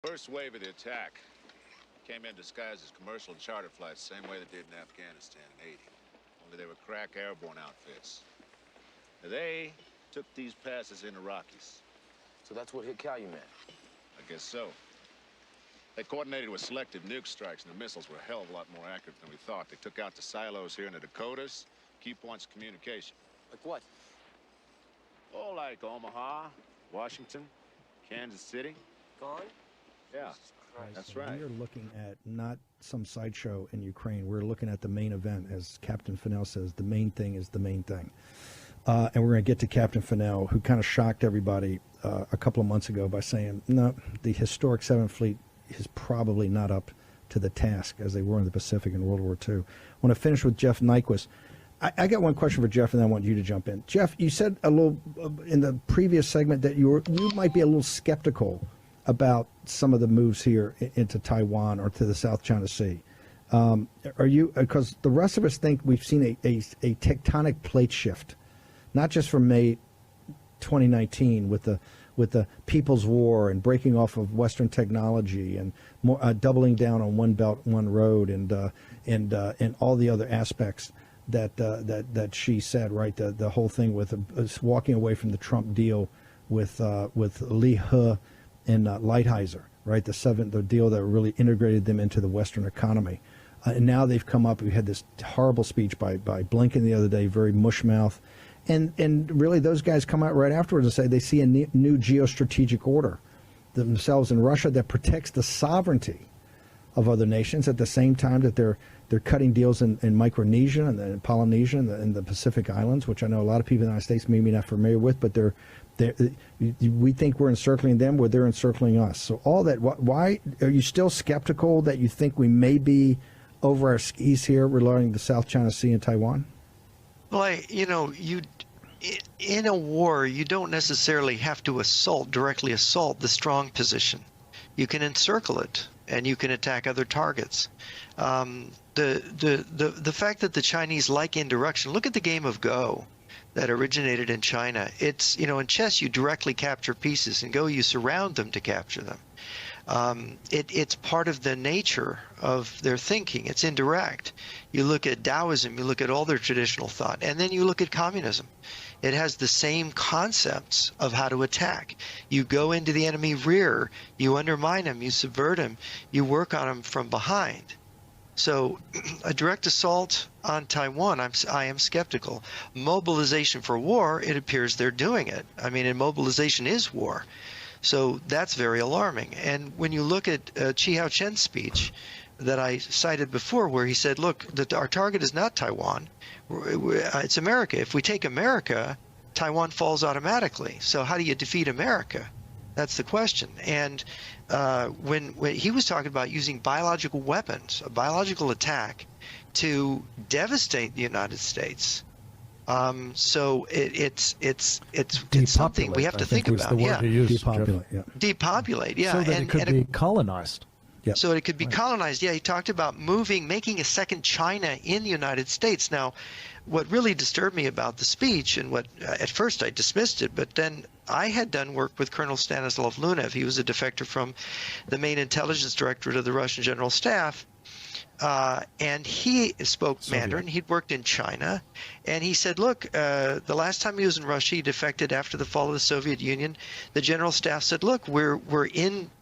First wave of the attack came in disguised as commercial and charter flights, same way they did in Afghanistan in '80. Only they were crack airborne outfits. They took these passes in the Rockies. So that's what hit Calumet? I guess so. They coordinated with selective nuke strikes, and the missiles were a hell of a lot more accurate than we thought. They took out the silos here in the Dakotas, key points of communication. Like what? Oh, like Omaha, Washington, Kansas City. Gone? Yeah, that's right. We are looking at not some sideshow in Ukraine. We're looking at the main event. As Captain Fennell says, the main thing is the main thing. And we're going to get to Captain Fennell, who kind of shocked everybody a couple of months ago by saying, no, the historic 7th Fleet is probably not up to the task as they were in the Pacific in World War II. I want to finish with Jeff Nyquist. I got one question for Jeff, and then I want you to jump in. Jeff, you said a little in the previous segment that you might be a little skeptical about some of the moves here into Taiwan or to the South China Sea. Are you, because the rest of us think we've seen a tectonic plate shift, not just from May 2019 with the People's War and breaking off of Western technology and more, doubling down on One Belt, One Road and all the other aspects that she said, right? The whole thing with walking away from the Trump deal with Lee He and Lighthizer, right? The deal that really integrated them into the Western economy. And now they've come up. We had this horrible speech by Blinken the other day, very mushmouth. And really those guys come out right afterwards and say they see a new geostrategic order themselves in Russia that protects the sovereignty of other nations at the same time that they're cutting deals in Micronesia and in Polynesia and the Pacific Islands, which I know a lot of people in the United States may be not familiar with, but we think we're encircling them where they're encircling us. So all that, why are you still skeptical that you think we may be over our skis here regarding the South China Sea and Taiwan? Well, in a war, you don't necessarily have to directly assault the strong position. You can encircle it, and you can attack other targets. The fact that the Chinese like indirection, look at the game of Go that originated in China. It's, in chess, you directly capture pieces. In Go, you surround them to capture them. It's part of the nature of their thinking. It's indirect. You look at Taoism, you look at all their traditional thought, and then you look at communism. It has the same concepts of how to attack. You go into the enemy rear, you undermine him, you subvert him, you work on him from behind. So a direct assault on Taiwan, I am skeptical. Mobilization for war, it appears they're doing it. I mean, and mobilization is war. So that's very alarming. And when you look at Chi Hao-chen's speech that I cited before, where he said, look, our target is not Taiwan, it's America. If we take America, Taiwan falls automatically. So how do you defeat America? That's the question. And when he was talking about using biological weapons, a biological attack to devastate the United States. So it's something we have to think about. Yeah, Depopulate. Yeah. Depopulate. Yeah, so that it could be colonized. Yep. So it could be colonized. Yeah, he talked about making a second China in the United States. Now, what really disturbed me about the speech, and what at first I dismissed it, but then I had done work with Colonel Stanislav Lunev. He was a defector from the main intelligence directorate of the Russian General Staff. And he spoke Mandarin. He'd worked in China. And he said, look, the last time he was in Russia, he defected after the fall of the Soviet Union. The General Staff said, look, we're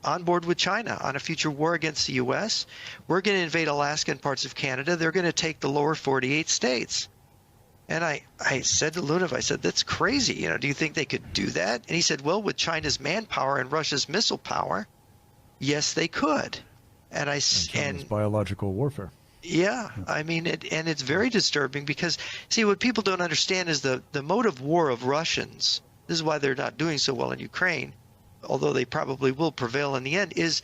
on board with China on a future war against the U.S. We're going to invade Alaska and parts of Canada. They're going to take the lower 48 states. And I said to Lunev, I said, that's crazy. Do you think they could do that? And he said, well, with China's manpower and Russia's missile power, yes, they could. And biological warfare. Yeah, I mean, and it's very disturbing because, see, what people don't understand is the mode of war of Russians. This is why they're not doing so well in Ukraine, although they probably will prevail in the end. Is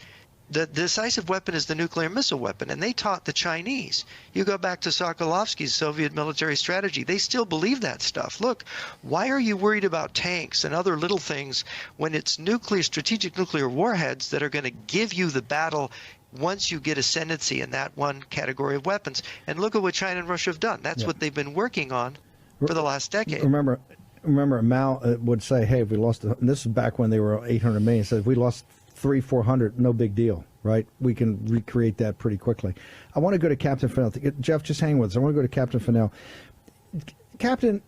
the decisive weapon is the nuclear missile weapon, and they taught the Chinese. You go back to Sokolovsky's Soviet military strategy. They still believe that stuff. Look, why are you worried about tanks and other little things when it's strategic nuclear warheads that are going to give you the battle once you get ascendancy in that one category of weapons? And look at what China and Russia have done. That's what they've been working on for the last decade. Remember Mao would say, hey, if we lost, and this is back when they were 800 million, said if we lost 300-400, no big deal, right? We can recreate that pretty quickly. I want to go to Captain Fennell. Jeff, just hang with us. I want to go to Captain Fennell. Captain,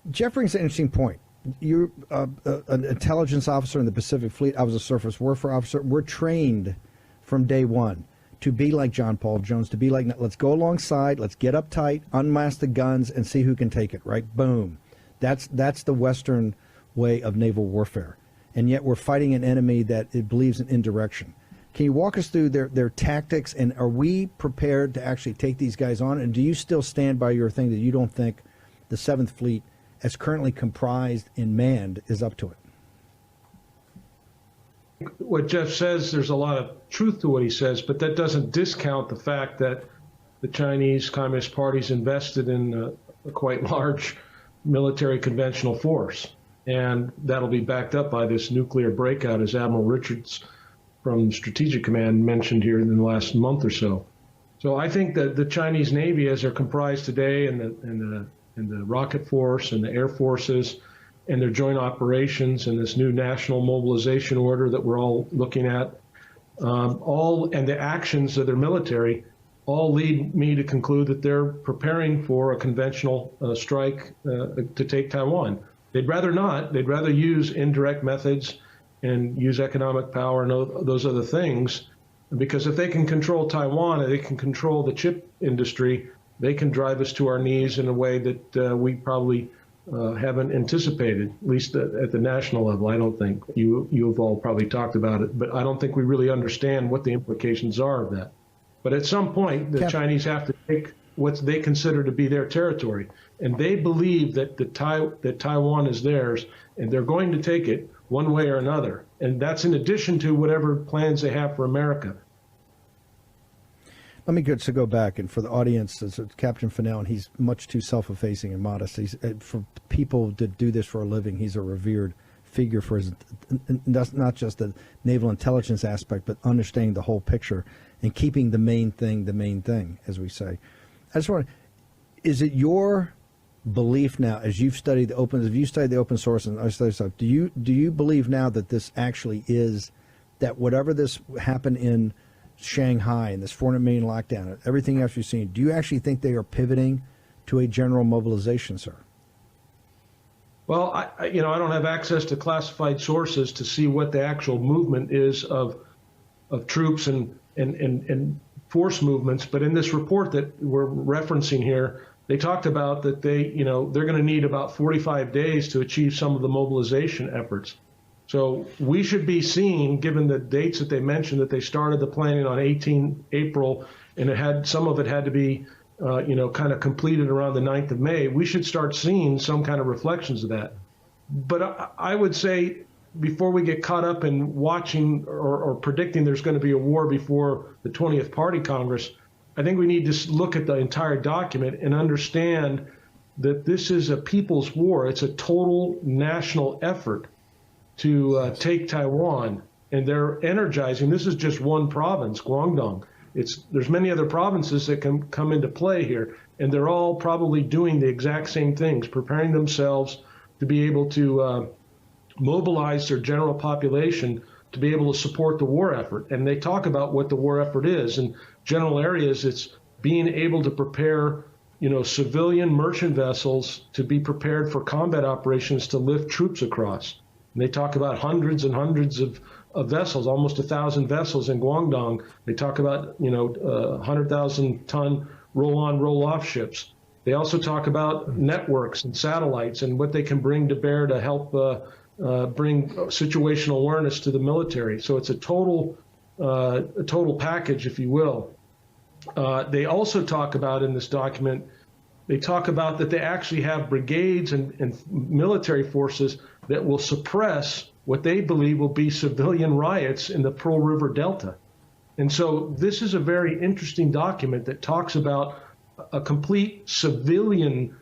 Jeff brings an interesting point. You're an intelligence officer in the Pacific Fleet. I was a surface warfare officer. We're trained from day one to be like John Paul Jones, to be like, let's go alongside, let's get uptight, unmask the guns, and see who can take it, right? Boom. That's the Western way of naval warfare. And yet we're fighting an enemy that it believes in indirection. Can you walk us through their tactics, and are we prepared to actually take these guys on? And do you still stand by your thing that you don't think the 7th Fleet, as currently comprised and manned, is up to it? What Jeff says, there's a lot of truth to what he says, but that doesn't discount the fact that the Chinese Communist Party's invested in a quite large military conventional force. And that'll be backed up by this nuclear breakout, as Admiral Richards from Strategic Command mentioned here in the last month or so. So I think that the Chinese Navy, as they're comprised today, and the rocket force and the air forces and their joint operations and this new national mobilization order that we're all looking at, and the actions of their military all lead me to conclude that they're preparing for a conventional strike to take Taiwan. They'd rather not. They'd rather use indirect methods and use economic power and those other things, because if they can control Taiwan and they can control the chip industry, they can drive us to our knees in a way that we probably haven't anticipated, at least at the national level. I don't think. You have all probably talked about it, but I don't think we really understand what the implications are of that. But at some point, the Chinese have to take what they consider to be their territory, and they believe that that Taiwan is theirs, and they're going to take it one way or another. And that's in addition to whatever plans they have for America. Let me go back, and for the audience, it's Captain Fennell, and he's much too self-effacing and modest. He's, for people to do this for a living, he's a revered figure for his, not just the naval intelligence aspect, but understanding the whole picture and keeping the main thing, as we say. I just want to, is it your belief now, as you've studied the open source and other stuff, do you believe now that this actually is, that whatever this happened in Shanghai and this 400 million lockdown and everything else you've seen, do you actually think they are pivoting to a general mobilization, sir? Well, I don't have access to classified sources to see what the actual movement is of troops and force movements. But in this report that we're referencing here, they talked about that they're going to need about 45 days to achieve some of the mobilization efforts. So we should be seeing, given the dates that they mentioned, that they started the planning on 18 April, and some of it had to be, kind of completed around the 9th of May. We should start seeing some kind of reflections of that. But I would say, before we get caught up in watching or predicting there's going to be a war before the 20th Party Congress, I think we need to look at the entire document and understand that this is a people's war. It's a total national effort to take Taiwan, and they're energizing. This is just one province, Guangdong. There's many other provinces that can come into play here, and they're all probably doing the exact same things, preparing themselves to be able to mobilize their general population to be able to support the war effort. And they talk about what the war effort is. In general areas, it's being able to prepare, civilian merchant vessels to be prepared for combat operations to lift troops across. And they talk about hundreds and hundreds of vessels, almost 1,000 vessels in Guangdong. They talk about, 100,000-ton roll-on, roll-off ships. They also talk about networks and satellites and what they can bring to bear to help bring situational awareness to the military. So it's a total package, if you will. They also talk about in this document, they talk about that they actually have brigades and military forces that will suppress what they believe will be civilian riots in the Pearl River Delta. And so this is a very interesting document that talks about a complete civilian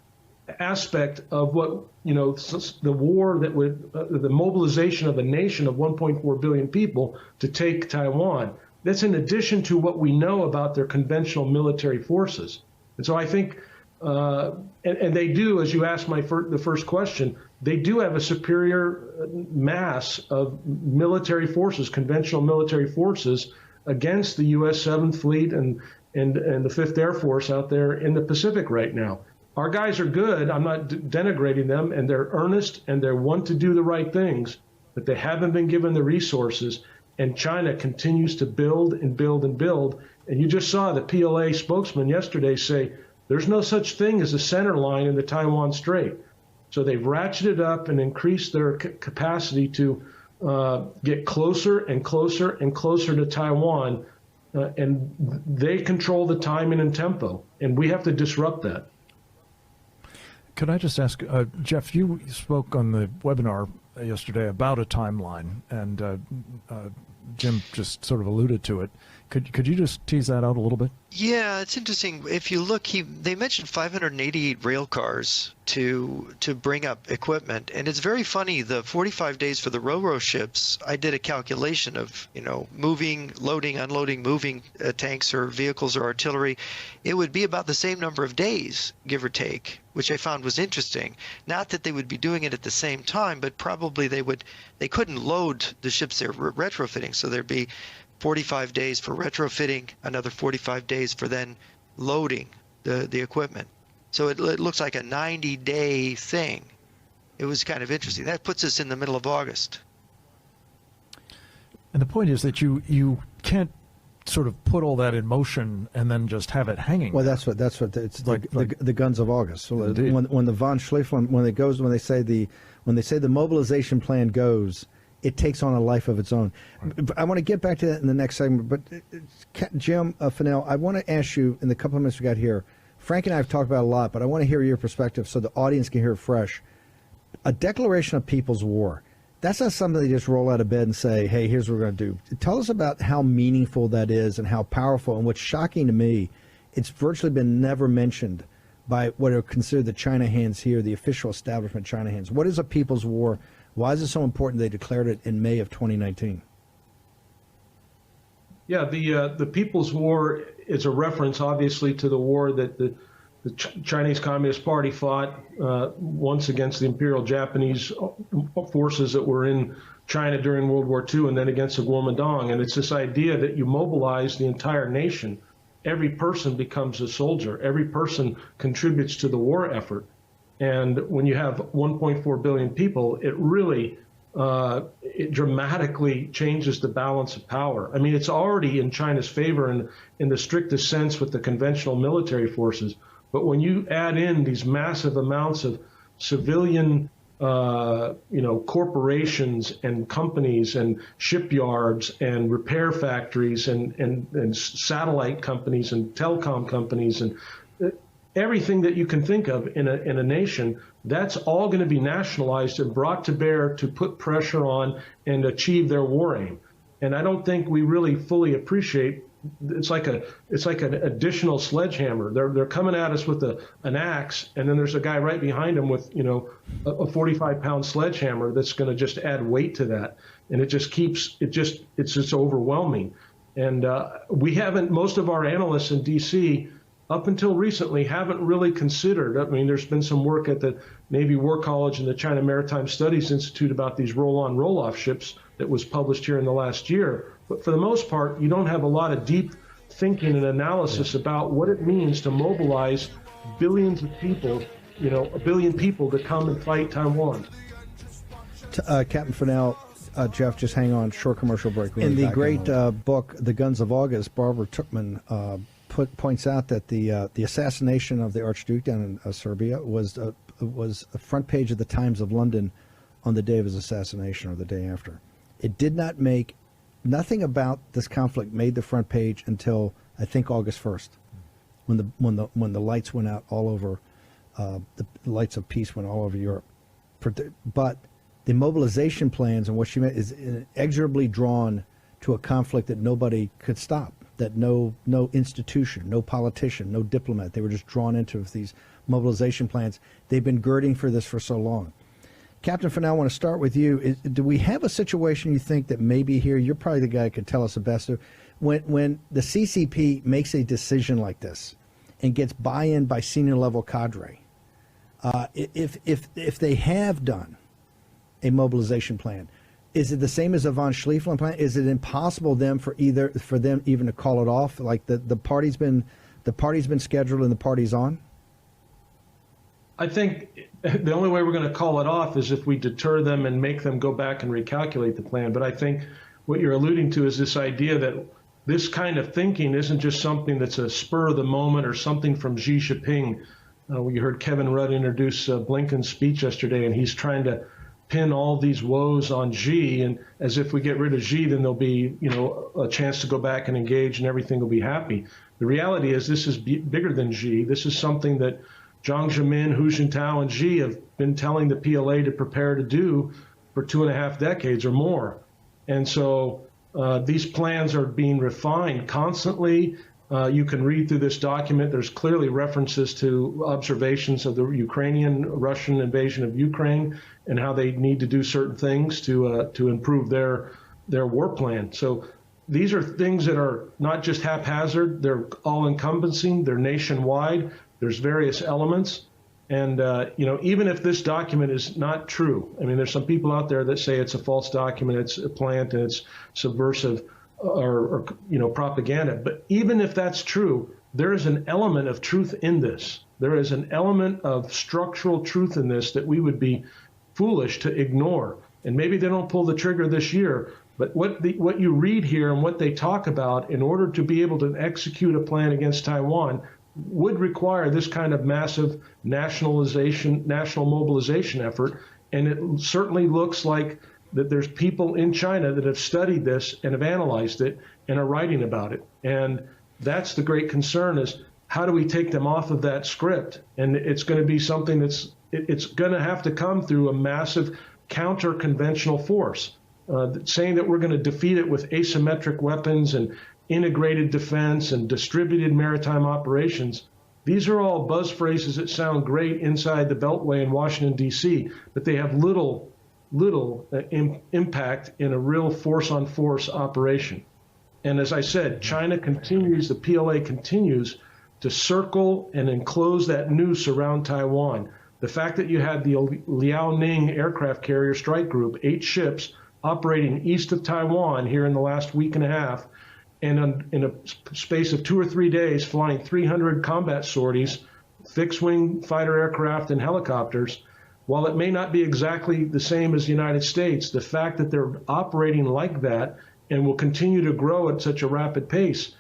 aspect of what, the war that would, the mobilization of a nation of 1.4 billion people to take Taiwan. That's in addition to what we know about their conventional military forces. And so I think, and they do, as you asked the first question, they do have a superior mass of military forces, conventional military forces, against the U.S. 7th Fleet and the 5th Air Force out there in the Pacific right now. Our guys are good. I'm not denigrating them, and they're earnest, and they want to do the right things, but they haven't been given the resources, and China continues to build and build and build. And you just saw the PLA spokesman yesterday say there's no such thing as a center line in the Taiwan Strait. So they've ratcheted up and increased their capacity to get closer and closer and closer to Taiwan, and they control the timing and tempo, and we have to disrupt that. Could I just ask, Jeff, you spoke on the webinar yesterday about a timeline, and Jim just sort of alluded to it. Could you just tease that out a little bit? Yeah, it's interesting. If you look, they mentioned 588 rail cars to bring up equipment, and it's very funny. The 45 days for the Ro-Ro ships, I did a calculation of moving, loading, unloading, moving tanks or vehicles or artillery. It would be about the same number of days, give or take, which I found was interesting. Not that they would be doing it at the same time, but probably they couldn't load the ships they're retrofitting, so there'd be 45 days for retrofitting, another 45 days for then loading the equipment. So it looks like a 90-day thing. It was kind of interesting. That puts us in the middle of August. And the point is that you can't sort of put all that in motion and then just have it hanging. Well, that's what it's the guns of August. So when the von Schliefflin, when they say the mobilization plan goes, it takes on a life of its own. I want to get back to that in the next segment, but Jim Fennell, I want to ask you in the couple of minutes we got here. Frank and I have talked about it a lot, but I want to hear your perspective so the audience can hear it fresh. A declaration of people's war. That's not something they just roll out of bed and say, hey, here's what we're going to do. Tell us about how meaningful that is and how powerful. And what's shocking to me, it's virtually been never mentioned by what are considered the China hands here, the official establishment China hands. What is a people's war? Why is it so important they declared it in May of 2019? Yeah, the People's War is a reference, obviously, to the war that the Chinese Communist Party fought once against the Imperial Japanese forces that were in China during World War II, and then against the Guangdong. And it's this idea that you mobilize the entire nation. Every person becomes a soldier. Every person contributes to the war effort. And when you have 1.4 billion people, it really it dramatically changes the balance of power. I mean, it's already in China's favor in the strictest sense with the conventional military forces. But when you add in these massive amounts of civilian, corporations and companies and shipyards and repair factories and satellite companies and telecom companies and everything that you can think of in a nation, that's all going to be nationalized and brought to bear to put pressure on and achieve their war aim. And I don't think we really fully appreciate. It's like an additional sledgehammer. They're coming at us with an axe, and then there's a guy right behind them with a 45-pound sledgehammer that's going to just add weight to that, and it's just overwhelming. And we haven't. Most of our analysts in D.C. up until recently haven't really considered. I mean, there's been some work at the Navy War College and the China Maritime Studies Institute about these roll-on, roll-off ships that was published here in the last year. But for the most part, you don't have a lot of deep thinking and analysis about what it means to mobilize billions of people, a billion people to come and fight Taiwan. Captain Fennell, Jeff, just hang on, short commercial break. In the great book, The Guns of August, Barbara Tuchman points out that the assassination of the Archduke down in Serbia was a front page of the Times of London on the day of his assassination or the day after. It did not make, nothing about this conflict made the front page until I think August 1st, when the lights went out all over, the lights of peace went all over Europe. But the mobilization plans and what she meant is inexorably drawn to a conflict that nobody could stop. That no institution, no politician, no diplomat, they were just drawn into these mobilization plans. They've been girding for this for so long. Captain Fennell, I want to start with you. Do we have a situation you think that maybe here, you're probably the guy who could tell us the best, when the CCP makes a decision like this and gets buy-in by senior level cadre, If they have done a mobilization plan, is it the same as a von Schlieffelen plan? Is it impossible then for them even to call it off? Like the party's been scheduled and the party's on? I think the only way we're going to call it off is if we deter them and make them go back and recalculate the plan. But I think what you're alluding to is this idea that this kind of thinking isn't just something that's a spur of the moment or something from Xi Jinping. We heard Kevin Rudd introduce Blinken's speech yesterday, and he's trying to pin all these woes on Xi, and as if we get rid of Xi, then there'll be, a chance to go back and engage and everything will be happy. The reality is this is bigger than Xi. This is something that Jiang Zemin, Hu Jintao, and Xi have been telling the PLA to prepare to do for 2.5 decades or more. And so these plans are being refined constantly. You can read through this document. There's clearly references to observations of the Russian invasion of Ukraine and how they need to do certain things to improve their war plan. So these are things that are not just haphazard. They're all-encompassing. They're nationwide. There's various elements. And, even if this document is not true, I mean, there's some people out there that say it's a false document, it's a plant, and it's subversive or propaganda. But even if that's true, there is an element of truth in this. There is an element of structural truth in this that we would be foolish to ignore. And maybe they don't pull the trigger this year, but what you read here and what they talk about in order to be able to execute a plan against Taiwan would require this kind of massive national mobilization effort. And it certainly looks like that there's people in China that have studied this and have analyzed it and are writing about it. And that's the great concern, is how do we take them off of that script? And it's going to be something it's going to have to come through a massive counter-conventional force, saying that we're going to defeat it with asymmetric weapons and integrated defense and distributed maritime operations. These are all buzz phrases that sound great inside the Beltway in Washington, D.C., but they have little impact in a real force-on-force operation. And as I said, China continues, the PLA continues to circle and enclose that noose around Taiwan. The fact that you had the Liaoning aircraft carrier strike group, 8 ships operating east of Taiwan here in the last week and a half, and in a space of 2 or 3 days flying 300 combat sorties, fixed-wing fighter aircraft and helicopters, while it may not be exactly the same as the United States, the fact that they're operating like that and will continue to grow at such a rapid pace,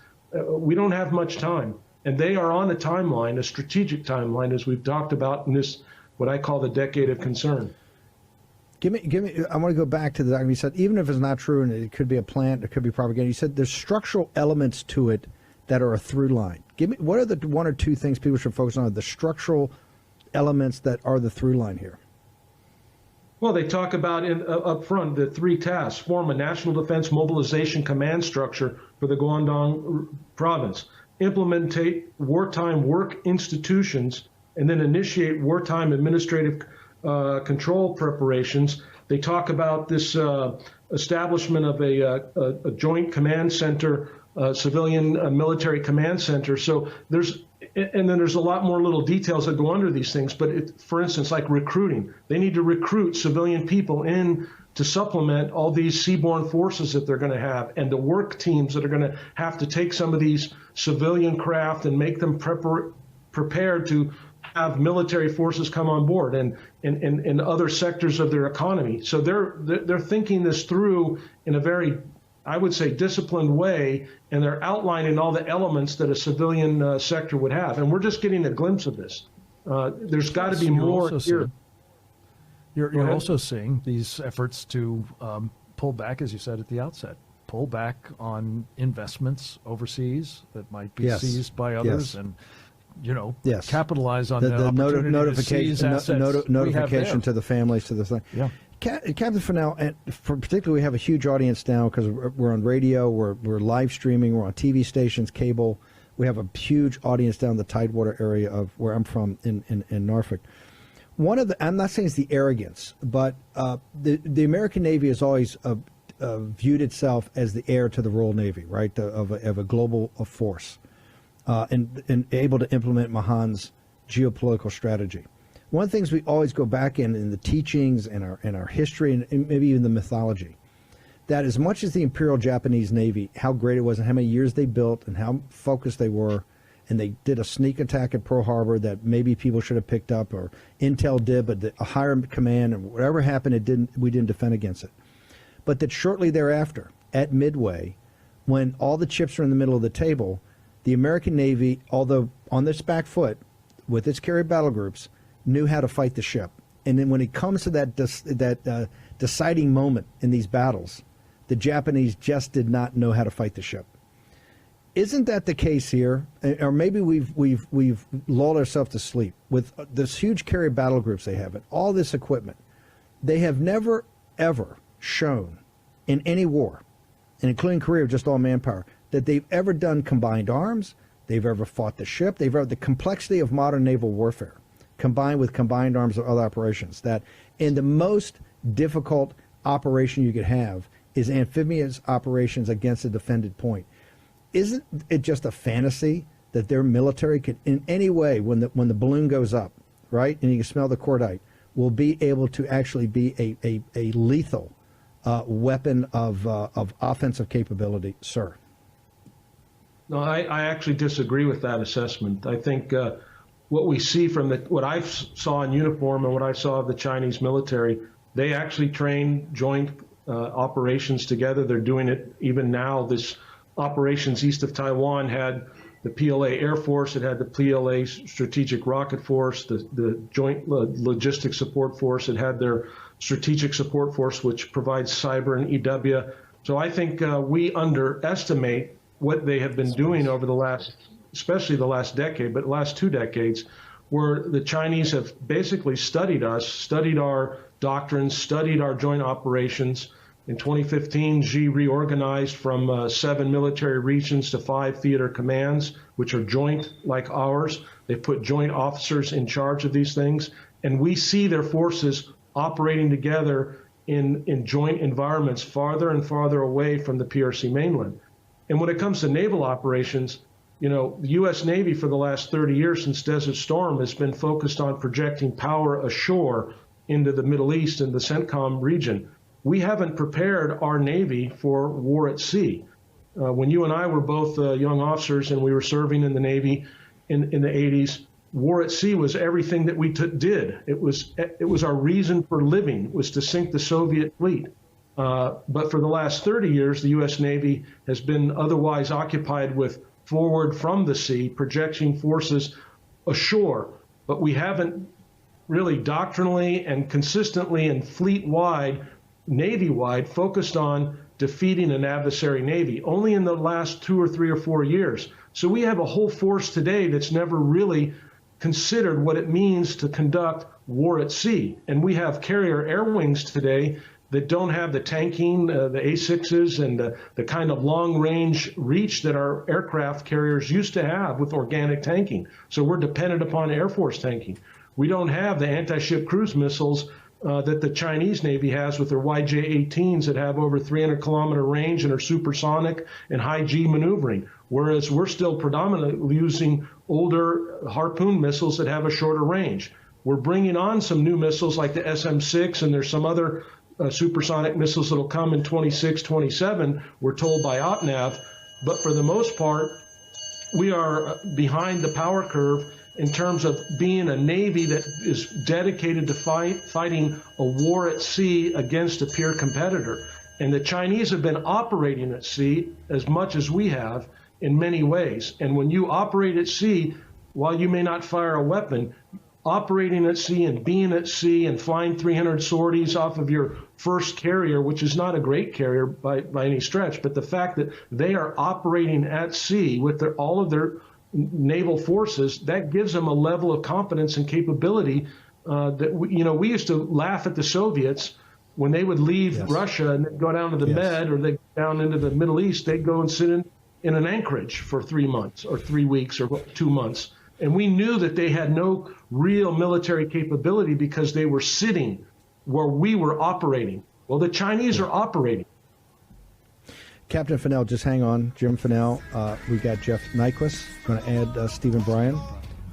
we don't have much time. And they are on a timeline, a strategic timeline, as we've talked about in this, what I call the decade of concern. Give me. I want to go back to the document. You said even if it's not true and it could be a plant, it could be propaganda. You said there's structural elements to it that are a through line. Give me, what are the 1 or 2 things people should focus on? The structural elements that are the through line here. Well, they talk about up front the 3 tasks: form a national defense mobilization command structure for the Guangdong province, implement wartime work institutions, and then initiate wartime administrative control preparations. They talk about this establishment of a joint command center, civilian military command center. So and then there's a lot more little details that go under these things. But for instance, like recruiting, they need to recruit civilian people in to supplement all these seaborne forces that they're going to have, and the work teams that are going to have to take some of these civilian craft and make them prepared to have military forces come on board and in other sectors of their economy. So they're thinking this through in a very, I would say, disciplined way, and they're outlining all the elements that a civilian sector would have. And we're just getting a glimpse of this. There's got to be more here. You're also seeing these efforts to pull back, as you said at the outset, pull back on investments overseas that might be seized by others, and capitalize on the notification to the families, to the thing. Yeah. Captain Fennell, and particularly we have a huge audience now because we're on radio, we're live streaming, we're on TV stations, cable. We have a huge audience down the Tidewater area of where I'm from in Norfolk. I'm not saying it's the arrogance, but the American Navy has always viewed itself as the heir to the Royal Navy, right, of a global force, and able to implement Mahan's geopolitical strategy. one of the things we always go back in the teachings and our history and maybe even the mythology, that as much as the Imperial Japanese Navy, how great it was and how many years they built and how focused they were, and they did a sneak attack at Pearl Harbor that maybe people should have picked up, or Intel did, but a higher command, and whatever happened, we didn't defend against it. But that shortly thereafter, at Midway, when all the chips are in the middle of the table, the American Navy, although on its back foot with its carrier battle groups, knew how to fight the ship. And then when it comes to that deciding moment in these battles, the Japanese just did not know how to fight the ship. Isn't that the case here? Or maybe we've lulled ourselves to sleep with this huge carrier battle groups they have and all this equipment. They have never ever shown in any war, and including Korea, just all manpower, that they've ever done combined arms, they've ever fought the ship, they've ever the complexity of modern naval warfare combined with combined arms or other operations, that in the most difficult operation you could have is amphibious operations against a defended point. Isn't it just a fantasy that their military could in any way, when the balloon goes up, right, and you can smell the cordite, will be able to actually be a lethal weapon of offensive capability, sir? No, I actually disagree with that assessment. I think what we see from what I saw in uniform and what I saw of the Chinese military, they actually train joint operations together. They're doing it even now. This operations east of Taiwan had the PLA Air Force, it had the PLA Strategic Rocket Force, the Joint Logistics Support Force, it had their Strategic Support Force, which provides cyber and EW. So I think we underestimate what they have been doing over the last, especially the last decade, but last 2 decades, where the Chinese have basically studied us, studied our doctrines, studied our joint operations. In 2015, Xi reorganized from 7 military regions to 5 theater commands, which are joint like ours. They put joint officers in charge of these things. And we see their forces operating together in joint environments farther and farther away from the PRC mainland. And when it comes to naval operations, you know, the U.S. Navy for the last 30 years since Desert Storm has been focused on projecting power ashore into the Middle East and the CENTCOM region. We haven't prepared our Navy for war at sea. When you and I were both young officers and we were serving in the Navy in the 80s, war at sea was everything that we did. It was our reason for living, was to sink the Soviet fleet. But for the last 30 years, the U.S. Navy has been otherwise occupied with forward from the sea, projecting forces ashore. But we haven't really doctrinally and consistently and fleet-wide, Navy-wide, focused on defeating an adversary Navy, only in the last 2 or 3 or 4 years. So we have a whole force today that's never really considered what it means to conduct war at sea. And we have carrier air wings today that don't have the tanking, the A6s, and the kind of long-range reach that our aircraft carriers used to have with organic tanking. So we're dependent upon Air Force tanking. We don't have the anti-ship cruise missiles that the Chinese Navy has with their YJ-18s that have over 300-kilometer range and are supersonic and high-G maneuvering, whereas we're still predominantly using older Harpoon missiles that have a shorter range. We're bringing on some new missiles like the SM-6, and there's some other supersonic missiles that will come in 26, 27, we're told by OPNAV. But for the most part, we are behind the power curve in terms of being a Navy that is dedicated to fighting a war at sea against a peer competitor. And the Chinese have been operating at sea as much as we have in many ways. And when you operate at sea, while you may not fire a weapon, operating at sea and being at sea and flying 300 sorties off of your first carrier, which is not a great carrier by any stretch, but the fact that they are operating at sea with all of their naval forces, that gives them a level of confidence and capability that we used to laugh at the Soviets when they would leave Russia and they'd go down to the Med, or they go down into the Middle East. They'd go and sit in an anchorage for 3 months or 3 weeks or 2 months. And we knew that they had no real military capability because they were sitting where we were operating. Well, the Chinese are operating. Captain Fennell, just hang on. Jim Fennell, we got Jeff Nyquist, going to add Stephen Bryan.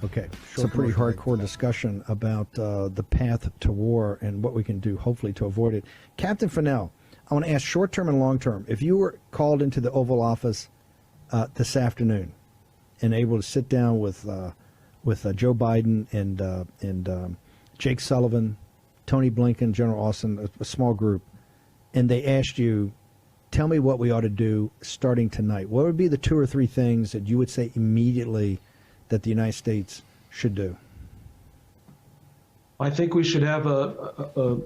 Okay, it's a pretty hardcore discussion about the path to war and what we can do, hopefully, to avoid it. Captain Fennell, I want to ask short-term and long-term. If you were called into the Oval Office this afternoon and able to sit down with Joe Biden and Jake Sullivan, Tony Blinken, General Austin, a small group, and they asked you, tell me what we ought to do starting tonight, what would be the 2 or 3 things that you would say immediately that the United States should do? I think we should have a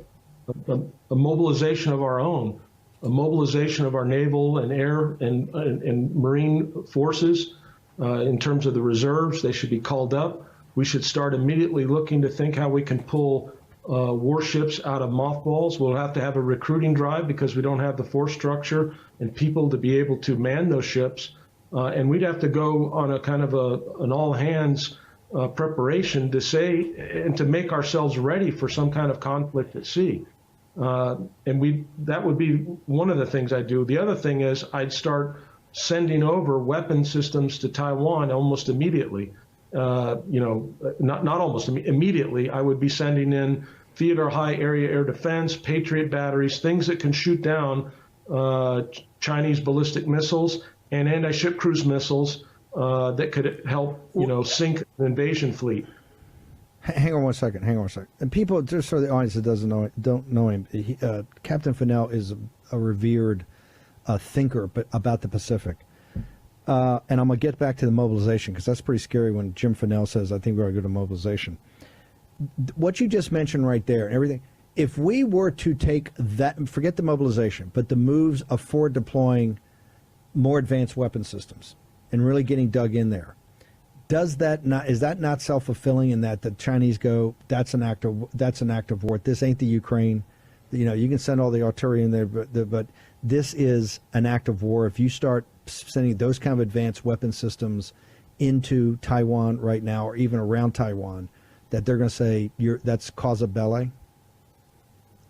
mobilization of our own, a mobilization of our naval and air and marine forces in terms of the reserves. They should be called up. We should start immediately looking to think how we can pull warships out of mothballs. We'll have to have a recruiting drive because we don't have the force structure and people to be able to man those ships. And we'd have to go on a kind of an all-hands preparation to say and to make ourselves ready for some kind of conflict at sea. And that would be one of the things I'd do. The other thing is I'd start sending over weapon systems to Taiwan almost immediately. Not almost immediately. I would be sending in theater high area air defense, Patriot batteries, things that can shoot down Chinese ballistic missiles and anti-ship cruise missiles that could help, sink an invasion fleet. Hang on one second. And people, just for the audience that don't know him, Captain Fennell is a revered thinker about the Pacific. And I'm going to get back to the mobilization because that's pretty scary when Jim Fennell says, I think we're going to go to mobilization. What you just mentioned right there and everything, if we were to take that, forget the mobilization, but the moves of forward deploying more advanced weapon systems and really getting dug in there, is that not self-fulfilling in that the Chinese go, that's an act of war. This ain't the Ukraine. You can send all the artillery in there, but this is an act of war. If you start sending those kind of advanced weapon systems into Taiwan right now, or even around Taiwan, that they're going to say that's causa belli?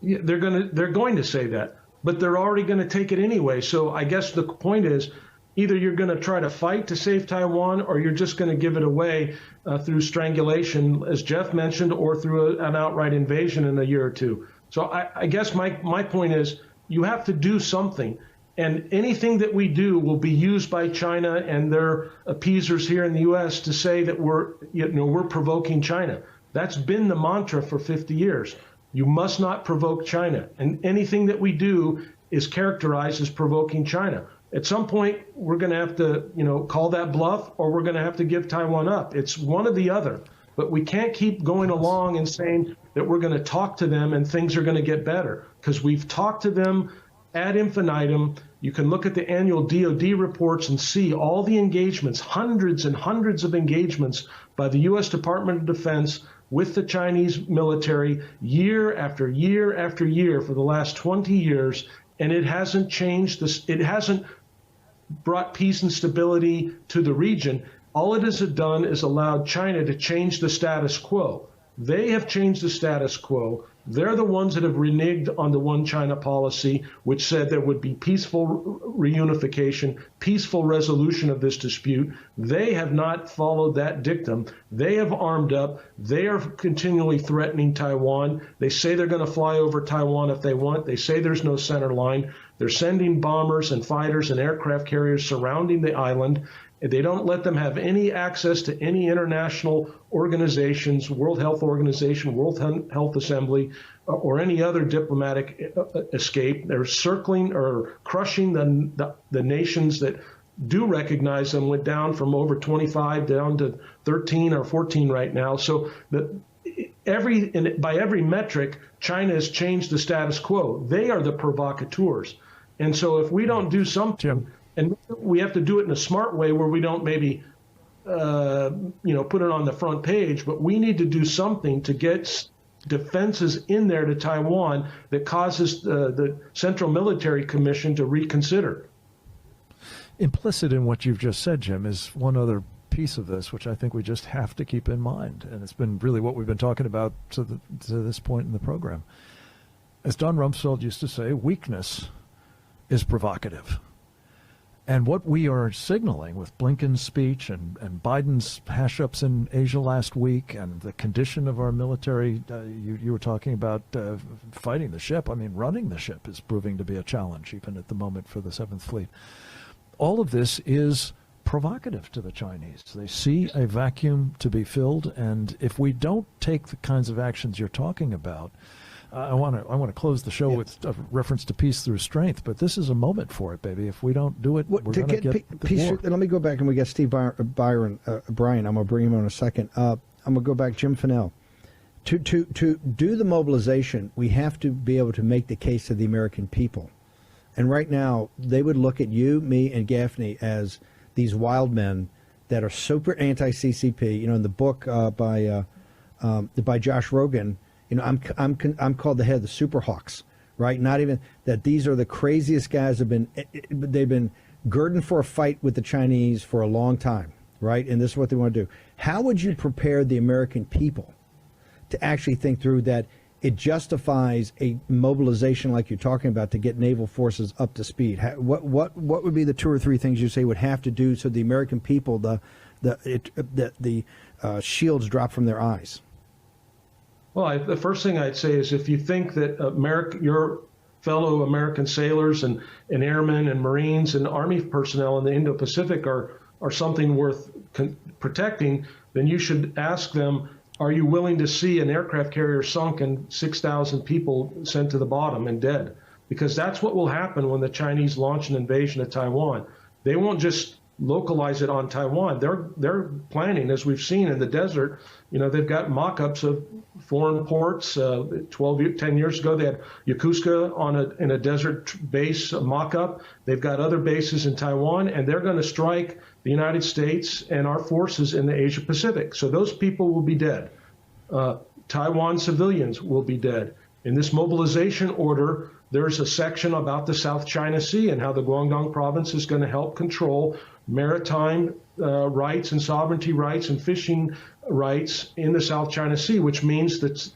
Yeah, they're going to say that, but they're already going to take it anyway. So I guess the point is, either you're going to try to fight to save Taiwan, or you're just going to give it away through strangulation, as Jeff mentioned, or through an outright invasion in a year or two. So I guess my point is, you have to do something. And anything that we do will be used by China and their appeasers here in the U.S. to say that we're provoking China. That's been the mantra for 50 years. You must not provoke China. And anything that we do is characterized as provoking China. At some point, we're going to have to, call that bluff, or we're going to have to give Taiwan up. It's one or the other. But we can't keep going along and saying that we're going to talk to them and things are going to get better, because we've talked to them ad infinitum. You can look at the annual DoD reports and see all the engagements, hundreds and hundreds of engagements by the U.S. Department of Defense with the Chinese military year after year after year for the last 20 years, and it hasn't changed this. It hasn't brought peace and stability to the region. All it has done is allowed China to change the status quo. They have changed the status quo. They're the ones that have reneged on the one China policy, which said there would be peaceful reunification, peaceful resolution of this dispute. They have not followed that dictum. They have armed up. They are continually threatening Taiwan. They say they're going to fly over Taiwan if they want. They say there's no center line. They're sending bombers and fighters and aircraft carriers surrounding the island. They don't let them have any access to any international organizations, World Health Organization, World Health Assembly, or any other diplomatic escape. They're circling or crushing the nations that do recognize them. Went down from over 25 down to 13 or 14 right now. So by every metric, China has changed the status quo. They are the provocateurs. And so if we don't do something, Jim. And we have to do it in a smart way where we don't maybe, put it on the front page, but we need to do something to get defenses in there to Taiwan that causes the Central Military Commission to reconsider. Implicit in what you've just said, Jim, is one other piece of this, which I think we just have to keep in mind. And it's been really what we've been talking about to this point in the program. As Don Rumsfeld used to say, weakness is provocative. And what we are signaling with Blinken's speech and Biden's hash-ups in Asia last week and the condition of our military, you were talking about fighting the ship. I mean, running the ship is proving to be a challenge even at the moment for the 7th Fleet. All of this is provocative to the Chinese. They see a vacuum to be filled, and if we don't take the kinds of actions you're talking about, I want to close the show with a reference to peace through strength, but this is a moment for it, baby. If we don't do it, we're going to get peace. war. Let me go back, and we got Steve Brian. I'm going to bring him on in a second. I'm going to go back, Jim Fennell. To do the mobilization, we have to be able to make the case to the American people. And right now, they would look at you, me, and Gaffney as these wild men that are super anti-CCP. You know, in the book by Josh Rogan, you know, I'm called the head of the Super Hawks, right? Not even that these are the craziest guys they've been girding for a fight with the Chinese for a long time, right? And this is what they want to do. How would you prepare the American people to actually think through that it justifies a mobilization like you're talking about to get naval forces up to speed? What would be the 2 or 3 things you say would have to do so the American people the shields drop from their eyes? Well, the first thing I'd say is if you think that your fellow American sailors and airmen and Marines and Army personnel in the Indo-Pacific are something worth protecting, then you should ask them, are you willing to see an aircraft carrier sunk and 6,000 people sent to the bottom and dead? Because that's what will happen when the Chinese launch an invasion of Taiwan. They won't just localize it on Taiwan. They're planning, as we've seen in the desert, you know, they've got mock-ups of foreign ports. 10 years ago, they had Yokosuka in a desert base mock-up. They've got other bases in Taiwan, and they're going to strike the United States and our forces in the Asia Pacific. So those people will be dead. Taiwan civilians will be dead. In this mobilization order, there's a section about the South China Sea and how the Guangdong province is going to help control maritime rights and sovereignty rights and fishing rights in the South China Sea, which means that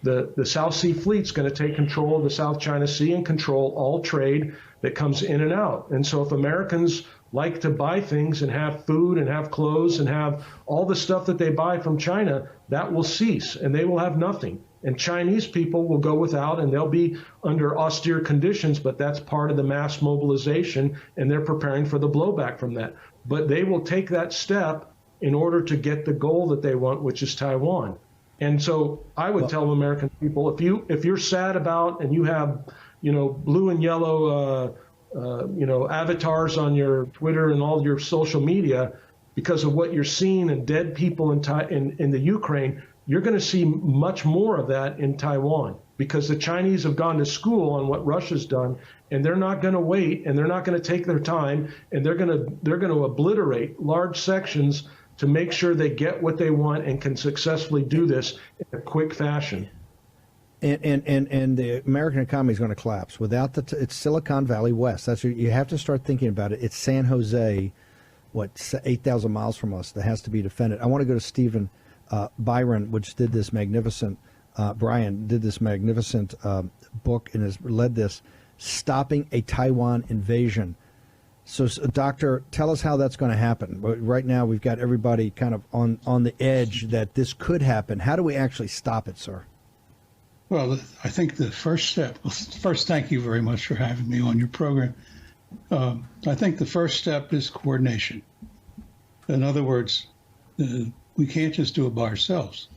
the South Sea Fleet's going to take control of the South China Sea and control all trade that comes in and out. And so if Americans like to buy things and have food and have clothes and have all the stuff that they buy from China, that will cease and they will have nothing. And Chinese people will go without, and they'll be under austere conditions, but that's part of the mass mobilization, and they're preparing for the blowback from that. But they will take that step in order to get the goal that they want, which is Taiwan. And so I would tell American people, if you're sad about and you have, you know, blue and yellow, you know, avatars on your Twitter and all your social media because of what you're seeing and dead people in the Ukraine, you're going to see much more of that in Taiwan because the Chinese have gone to school on what Russia's done, and they're not going to wait, and they're not going to take their time, and they're going to obliterate large sections to make sure they get what they want and can successfully do this in a quick fashion. And the American economy is going to collapse without it's Silicon Valley West. That's what you have to start thinking about it. It's San Jose, 8,000 miles from us, that has to be defended. I want to go to Stephen Byron, which did this magnificent, Brian did this magnificent book and has led this, Stopping a Taiwan Invasion. So, Doctor, tell us how that's going to happen. Right now, we've got everybody kind of on the edge that this could happen. How do we actually stop it, sir? Well, I think the first step, first, thank you very much for having me on your program. I think the first step is coordination. In other words, we can't just do it by ourselves.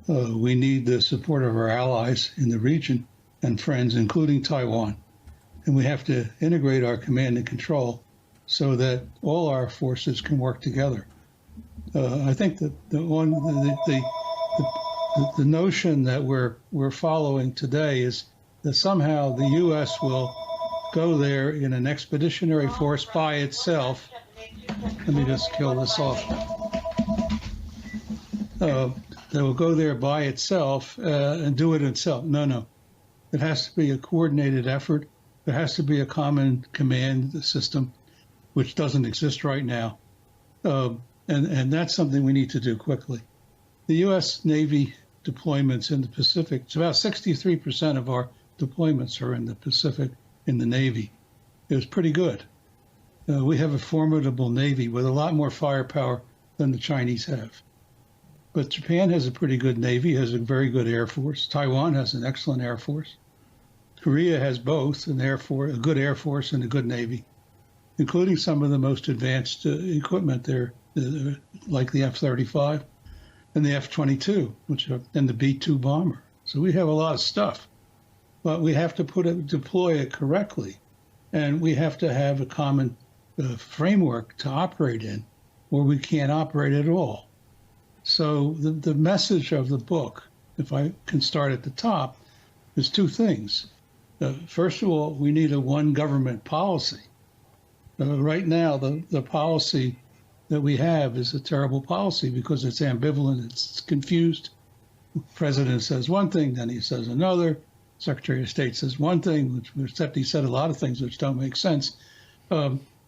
We need the support of our allies in the region and friends, including Taiwan. And we have to integrate our command and control so that all our forces can work together. I think that the notion that we're following today is that somehow the U.S. will go there in an expeditionary force by itself. Let me just kill this off. That will go there by itself and do it itself. No. It has to be a coordinated effort. There has to be a common command system, which doesn't exist right now. And that's something we need to do quickly. The U.S. Navy deployments in the Pacific, it's about 63% of our deployments are in the Pacific in the Navy. It was pretty good. We have a formidable Navy with a lot more firepower than the Chinese have. But Japan has a pretty good Navy, has a very good Air Force. Taiwan has an excellent Air Force. Korea has both an Air Force, a good Air Force and a good Navy, including some of the most advanced equipment there, like the F-35 and the F-22, and the B-2 bomber. So we have a lot of stuff, but we have to deploy it correctly, and we have to have a common framework to operate in, or we can't operate at all. So the message of the book, if I can start at the top, is two things. First of all, we need a one government policy. Right now, the policy that we have is a terrible policy because it's ambivalent, it's confused. The president says one thing, then he says another. Secretary of State says one thing, except he said a lot of things which don't make sense.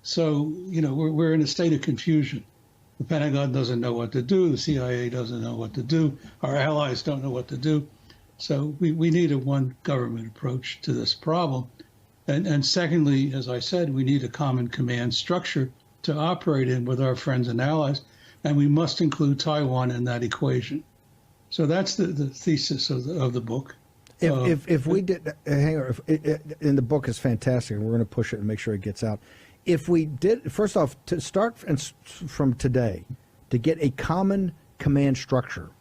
So, we're in a state of confusion. The Pentagon doesn't know what to do. The CIA doesn't know what to do. Our allies don't know what to do. So we need a one government approach to this problem. And secondly, as I said, we need a common command structure to operate in with our friends and allies. And we must include Taiwan in that equation. So that's the thesis of the book. If we did, hang on, and the book is fantastic, and we're going to push it and make sure it gets out. If we did, first off, to start from today, to get a common command structure,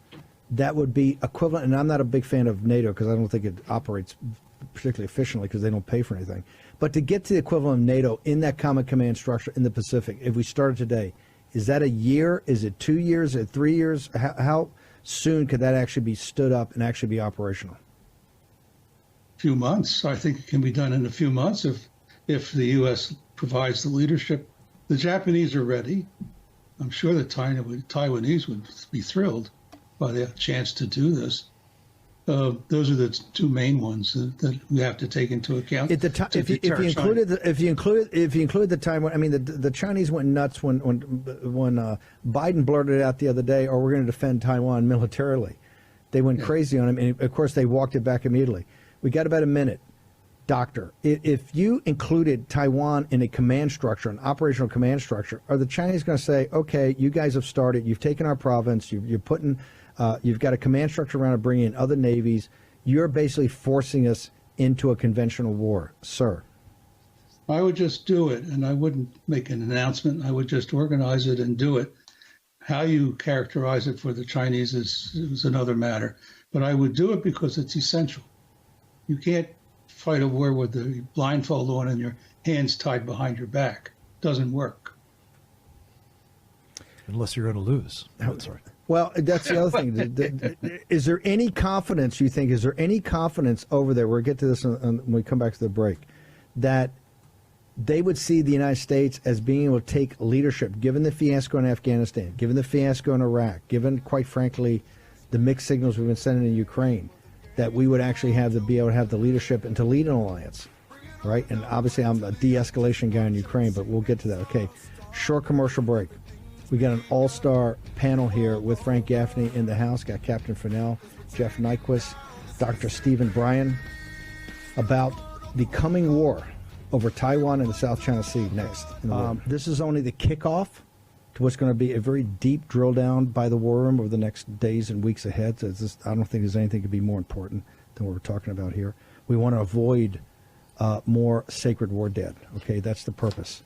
that would be equivalent, and I'm not a big fan of NATO because I don't think it operates particularly efficiently because they don't pay for anything. But to get to the equivalent of NATO in that common command structure in the Pacific, if we started today, is that a year? Is it 2 years? Is it 3 years? How soon could that actually be stood up and actually be operational? Few months. I think it can be done in a few months if the U.S. provides the leadership. The Japanese are ready. I'm sure the Taiwanese would be thrilled by the chance to do this. Those are the two main ones that we have to take into account. If you included the Taiwan, I mean the Chinese went nuts when Biden blurted out the other day, "Oh, we're going to defend Taiwan militarily." They went crazy on him, and of course they walked it back immediately. We got about a minute. Doctor, if you included Taiwan in a command structure, an operational command structure, are the Chinese going to say, okay, you guys have started, you've taken our province, you're putting, you've got a command structure around to bring in other navies, you're basically forcing us into a conventional war, sir? I would just do it, and I wouldn't make an announcement. I would just organize it and do it. How you characterize it for the Chinese is another matter, but I would do it because it's essential. You can't fight a war with the blindfold on and your hands tied behind your back. Doesn't work. Unless you're going to lose. That's right. Well, that's the other thing. Is there any confidence, you think, is there any confidence over there, we'll get to this when we come back to the break, that they would see the United States as being able to take leadership, given the fiasco in Afghanistan, given the fiasco in Iraq, given, quite frankly, the mixed signals we've been sending in Ukraine, that we would actually be able to have the leadership and to lead an alliance, right? And obviously I'm a de-escalation guy in Ukraine, but we'll get to that. Okay, short commercial break. We got an all-star panel here with Frank Gaffney in the house. Got Captain Fennell, Jeff Nyquist, Dr. Stephen Bryan, about the coming war over Taiwan and the South China Sea next. This is only the kickoff to what's going to be a very deep drill down by the War Room over the next days and weeks ahead. So I don't think there's anything could be more important than what we're talking about here. We want to avoid more sacred war dead. Okay, that's the purpose.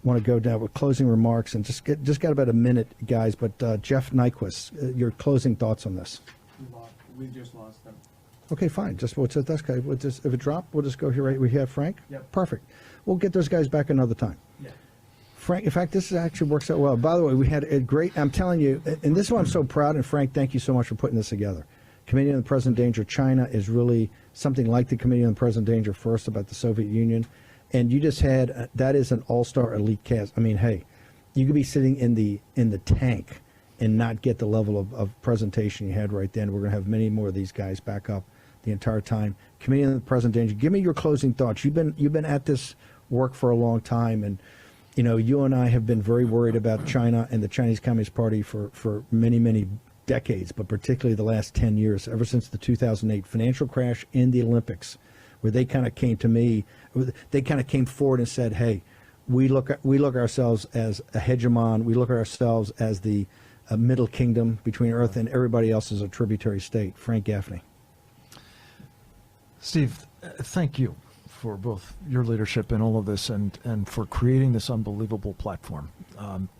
I want to go down with closing remarks and just got about a minute, guys. But Jeff Nyquist, your closing thoughts on this? We just lost them. Okay, fine. Just if it dropped, we'll just go here. Right, we have Frank. Yep. Perfect. We'll get those guys back another time. Yeah. Frank, in fact, this actually works out well. By the way, we had a great, I'm telling you, and this is why I'm so proud, and Frank, thank you so much for putting this together. Committee on the Present Danger China is really something like the Committee on the Present Danger First about the Soviet Union. And you just had, that is an all-star elite cast. I mean, hey, you could be sitting in the tank and not get the level of presentation you had right then. We're going to have many more of these guys back up the entire time. Committee on the Present Danger, give me your closing thoughts. You've been at this work for a long time, and you know, you and I have been very worried about China and the Chinese Communist Party for many, many decades, but particularly the last 10 years, ever since the 2008 financial crash in the Olympics, where they kind of came to me, they kind of came forward and said, hey, we look ourselves as a hegemon. We look at ourselves as the middle kingdom between Earth and everybody else is a tributary state. Frank Gaffney. Steve, thank you for both your leadership in all of this and for creating this unbelievable platform,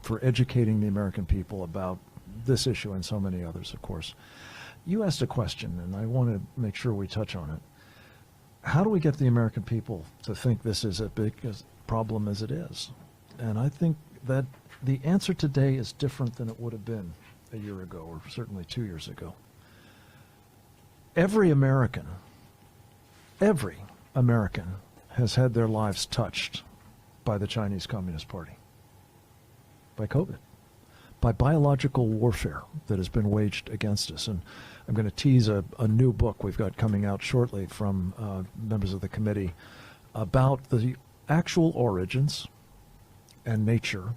for educating the American people about this issue and so many others, of course. You asked a question, and I want to make sure we touch on it. How do we get the American people to think this is a big problem as it is? And I think that the answer today is different than it would have been a year ago, or certainly 2 years ago. Every American has had their lives touched by the Chinese Communist Party, by COVID, by biological warfare that has been waged against us. And I'm going to tease a new book we've got coming out shortly from members of the committee about the actual origins and nature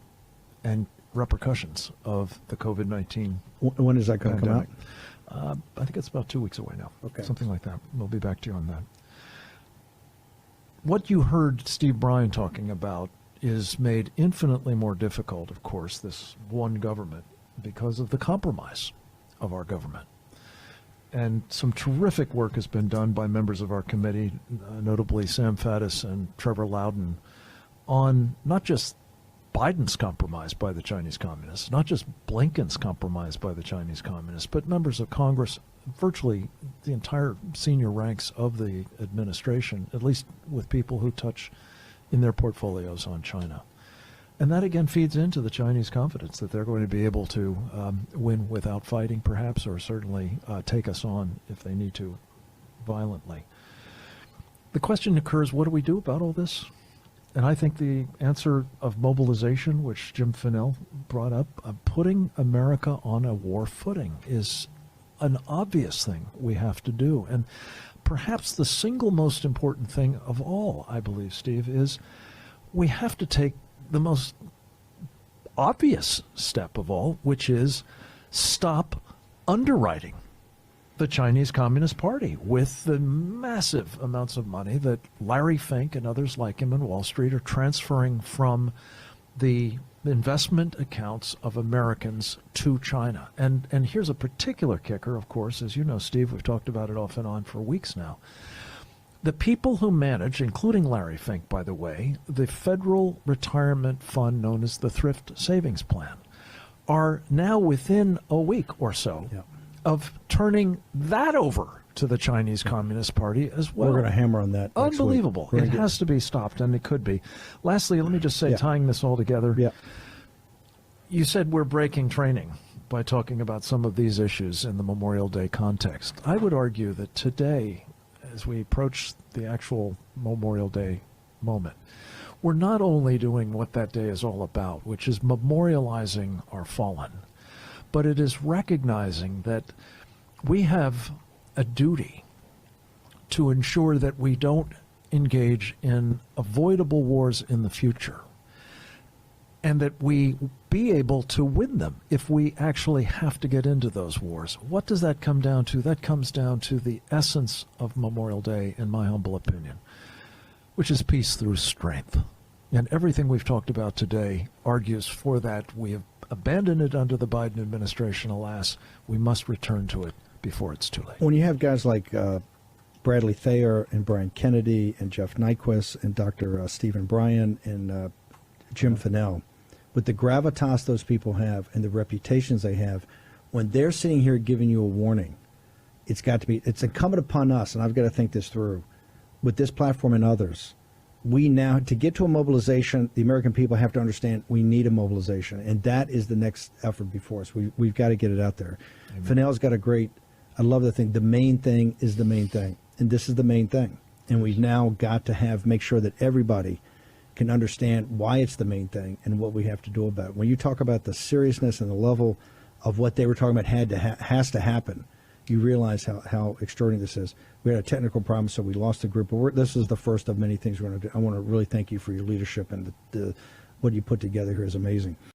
and repercussions of the COVID-19 When is that going to come out? I think it's about 2 weeks away now. Okay. Something like that. We'll be back to you on that. What you heard Steve Bryan talking about is made infinitely more difficult, of course, this one government, because of the compromise of our government. And some terrific work has been done by members of our committee, notably Sam Faddis and Trevor Loudon, on not just Biden's compromise by the Chinese Communists, not just Blinken's compromise by the Chinese Communists, but members of Congress, virtually the entire senior ranks of the administration, at least with people who touch in their portfolios on China. And that again feeds into the Chinese confidence that they're going to be able to win without fighting, perhaps, or certainly take us on if they need to violently. The question occurs, what do we do about all this? And I think the answer of mobilization, which Jim Fennell brought up, putting America on a war footing is an obvious thing we have to do. And perhaps the single most important thing of all, I believe, Steve, is we have to take the most obvious step of all, which is stop underwriting the Chinese Communist Party with the massive amounts of money that Larry Fink and others like him in Wall Street are transferring from the investment accounts of Americans to China. And here's a particular kicker, of course, as you know, Steve, we've talked about it off and on for weeks now. The people who manage, including Larry Fink, by the way, the federal retirement fund known as the Thrift Savings Plan, are now within a week or so of turning that over to the Chinese Communist Party as well. We're going to hammer on that next Unbelievable. week. It has to be stopped, and it could be. Lastly, let me just say, tying this all together, you said we're breaking training by talking about some of these issues in the Memorial Day context. I would argue that today, as we approach the actual Memorial Day moment, we're not only doing what that day is all about, which is memorializing our fallen, but it is recognizing that we have a duty to ensure that we don't engage in avoidable wars in the future, and that we be able to win them if we actually have to get into those wars. What does that come down to? That comes down to the essence of Memorial Day, in my humble opinion, which is peace through strength. And everything we've talked about today argues for that. We have abandoned it under the Biden administration, alas. We must return to it before it's too late. When you have guys like Bradley Thayer and Brian Kennedy and Jeff Nyquist and Dr. Stephen Bryan and Jim Fennell, with the gravitas those people have and the reputations they have, when they're sitting here giving you a warning, it's incumbent upon us, and I've got to think this through, with this platform and others, we now, to get to a mobilization, the American people have to understand we need a mobilization, and that is the next effort before us. We've got to get it out there. Amen. Fennell's got a great, I love the thing, the main thing is the main thing, and this is the main thing. And we've now got to make sure that everybody can understand why it's the main thing and what we have to do about it. When you talk about the seriousness and the level of what they were talking about has to happen, you realize how extraordinary this is. We had a technical problem, so we lost the group. But this is the first of many things we're going to do. I want to really thank you for your leadership, and what you put together here is amazing.